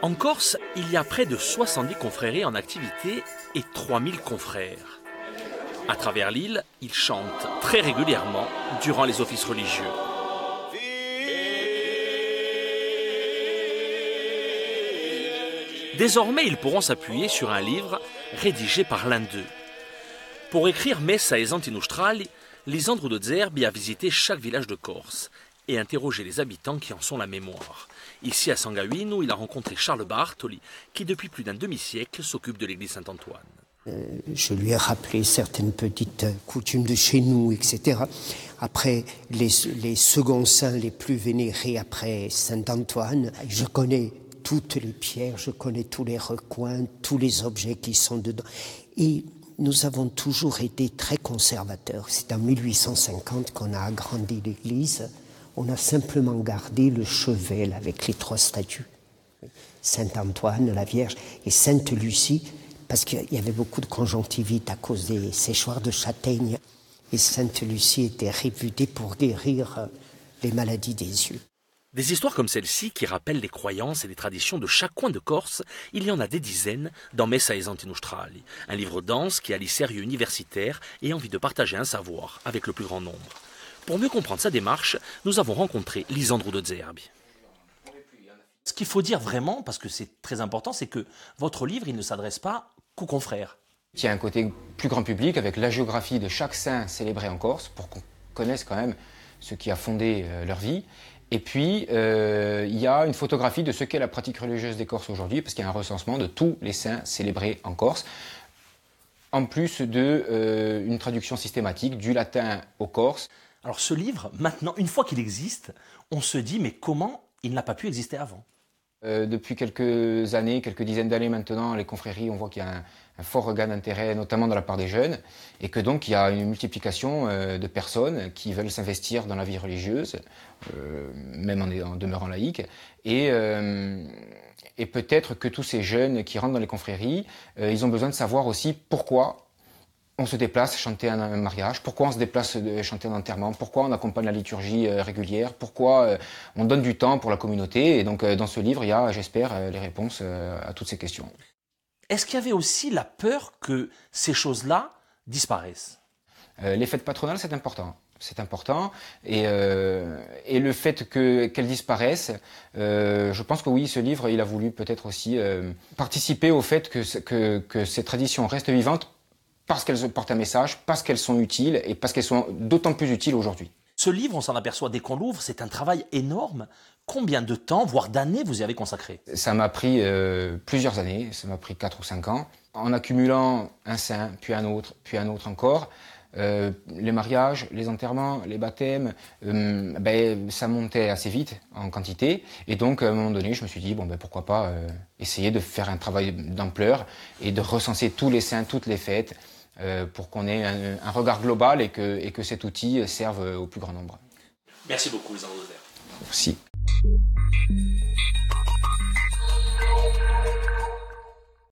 En Corse, il y a près de 70 confréries en activité et 3000 confrères. À travers l'île, ils chantent très régulièrement durant les offices religieux. Désormais, ils pourront s'appuyer sur un livre rédigé par l'un d'eux. Pour écrire Messa e Santi Nostrali, Lisandro de Zerbi a visité chaque village de Corse et interrogé les habitants qui en sont la mémoire. Ici à Sangaouinou, il a rencontré Charles Bartoli, qui depuis plus d'un demi-siècle s'occupe de l'église Saint-Antoine. Je lui ai rappelé certaines petites coutumes de chez nous, etc. Après, les seconds saints les plus vénérés après Saint-Antoine, je connais toutes les pierres, je connais tous les recoins, tous les objets qui sont dedans. Et nous avons toujours été très conservateurs. C'est en 1850 qu'on a agrandi l'église. On a simplement gardé le chevet avec les 3 statues. Saint-Antoine, la Vierge, et Sainte-Lucie, parce qu'il y avait beaucoup de conjonctivite à cause des séchoirs de châtaignes. Et Sainte-Lucie était réputée pour guérir les maladies des yeux. Des histoires comme celle-ci, qui rappellent les croyances et les traditions de chaque coin de Corse, il y en a des dizaines dans Messa e Santi Nostrali, un livre dense qui allie sérieux universitaire et envie de partager un savoir avec le plus grand nombre. Pour mieux comprendre sa démarche, nous avons rencontré Lisandro de Zerbi. Ce qu'il faut dire vraiment, parce que c'est très important, c'est que votre livre, il ne s'adresse pas qu'aux confrères. Il y a un côté plus grand public avec la géographie de chaque saint célébré en Corse, pour qu'on connaisse quand même ce qui a fondé leur vie. Et puis, il y a une photographie de ce qu'est la pratique religieuse des Corses aujourd'hui, parce qu'il y a un recensement de tous les saints célébrés en Corse, en plus d'une traduction systématique du latin au corse. Alors ce livre, maintenant, une fois qu'il existe, on se dit, mais comment il n'a pas pu exister avant ? Depuis quelques années, quelques dizaines d'années maintenant, les confréries, on voit qu'il y a un fort regain d'intérêt, notamment de la part des jeunes, et que donc il y a une multiplication de personnes qui veulent s'investir dans la vie religieuse, même en demeurant laïque, et peut-être que tous ces jeunes qui rentrent dans les confréries, ils ont besoin de savoir aussi pourquoi on se déplace chanter un mariage, pourquoi on se déplace chanter un enterrement, pourquoi on accompagne la liturgie régulière, pourquoi on donne du temps pour la communauté. Et donc dans ce livre, il y a, j'espère, les réponses à toutes ces questions. Est-ce qu'il y avait aussi la peur que ces choses-là disparaissent ? Les fêtes patronales, c'est important. C'est important. Et le fait qu'elles disparaissent, je pense que oui, ce livre, il a voulu peut-être aussi participer au fait que ces traditions restent vivantes, parce qu'elles portent un message, parce qu'elles sont utiles et parce qu'elles sont d'autant plus utiles aujourd'hui. Ce livre, on s'en aperçoit dès qu'on l'ouvre, c'est un travail énorme. Combien de temps, voire d'années, vous y avez consacré ? Ça m'a pris plusieurs années, ça m'a pris 4 ou 5 ans, en accumulant un saint, puis un autre encore. Les mariages, les enterrements, les baptêmes, ça montait assez vite en quantité. Et donc, à un moment donné, je me suis dit, pourquoi pas essayer de faire un travail d'ampleur et de recenser tous les saints, toutes les fêtes, pour qu'on ait un regard global et que cet outil serve au plus grand nombre. Merci beaucoup, Lisandro de Zerbi. Merci.